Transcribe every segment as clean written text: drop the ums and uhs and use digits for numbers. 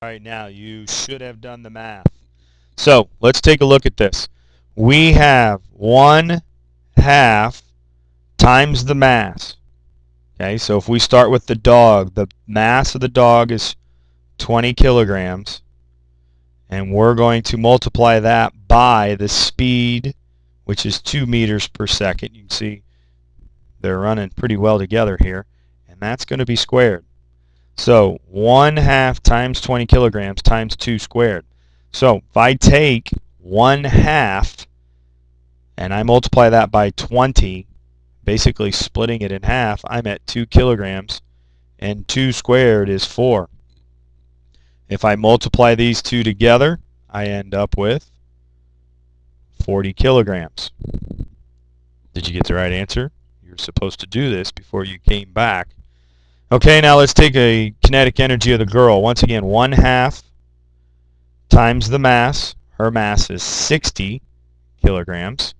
All right, now you should have done the math. So let's take a look at this. We have 1/2 times the mass. Okay, so if we start with the dog, the mass of the dog is 20 kilograms, and we're going to multiply that by the speed, which is 2 meters per second. You can see they're running pretty well together here, and that's going to be squared. So 1/2 times 20 kilograms times 2 squared. So if I take 1/2 and I multiply that by 20, basically splitting it in half, I'm at 2 kilograms, and 2 squared is 4. If I multiply these two together, I end up with 40 kilograms. Did you get the right answer? You're supposed to do this before you came back. Okay, now let's take a kinetic energy of the girl. Once again, 1/2 times the mass. Her mass is 60 kilograms,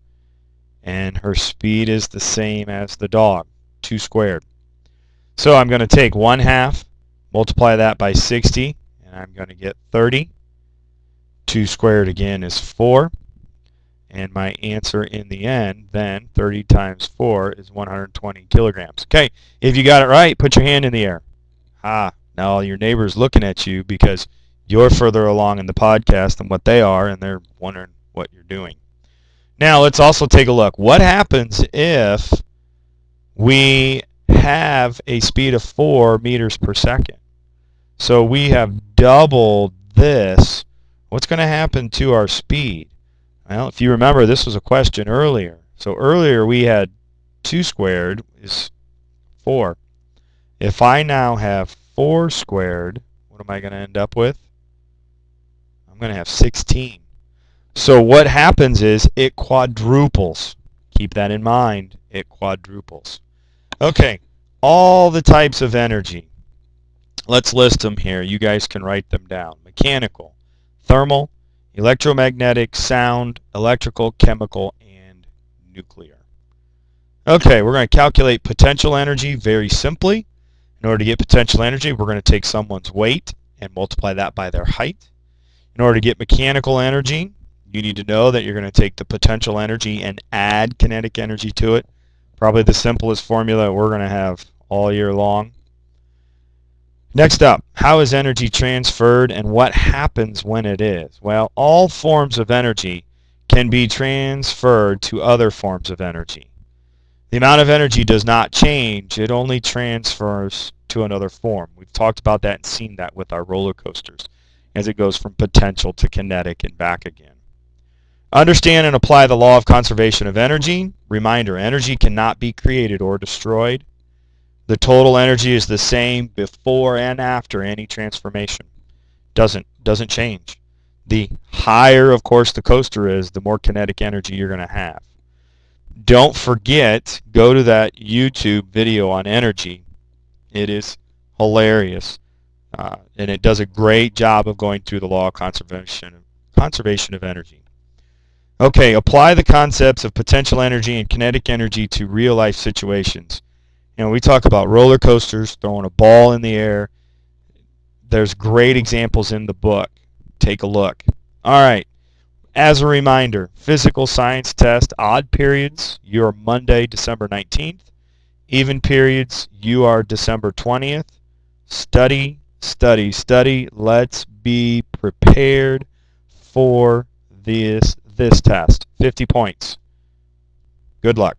and her speed is the same as the dog, 2 squared. So I'm going to take 1/2, multiply that by 60, and I'm going to get 30. 2 squared again is 4. And my answer in the end, then, 30 times 4 is 120 kilograms. Okay, if you got it right, put your hand in the air. Now all your neighbors looking at you because you're further along in the podcast than what they are, and they're wondering what you're doing. Now, let's also take a look. What happens if we have a speed of 4 meters per second? So we have doubled this. What's going to happen to our speed? Well, if you remember, this was a question earlier. So earlier we had 2 squared is 4. If I now have 4 squared, what am I going to end up with? I'm going to have 16. So what happens is it quadruples. Keep that in mind. It quadruples. Okay, all the types of energy. Let's list them here. You guys can write them down. Mechanical, thermal, electromagnetic, sound, electrical, chemical, and nuclear. Okay, we're going to calculate potential energy very simply. In order to get potential energy, we're going to take someone's weight and multiply that by their height. In order to get mechanical energy, you need to know that you're going to take the potential energy and add kinetic energy to it. Probably the simplest formula we're going to have all year long. Next up, how is energy transferred and what happens when it is? Well, all forms of energy can be transferred to other forms of energy. The amount of energy does not change, it only transfers to another form. We've talked about that and seen that with our roller coasters as it goes from potential to kinetic and back again. Understand and apply the law of conservation of energy. Reminder, energy cannot be created or destroyed. The total energy is the same before and after any transformation. Doesn't change. The higher, of course, the coaster is, the more kinetic energy you're going to have. Don't forget, go to that YouTube video on energy. It is hilarious. And it does a great job of going through the law of conservation of energy. Okay, apply the concepts of potential energy and kinetic energy to real-life situations. We talk about roller coasters, throwing a ball in the air. There's great examples in the book. Take a look. All right. As a reminder, physical science test, odd periods, you're Monday, December 19th. Even periods, you are December 20th. Study, study, study. Let's be prepared for this test. 50 points. Good luck.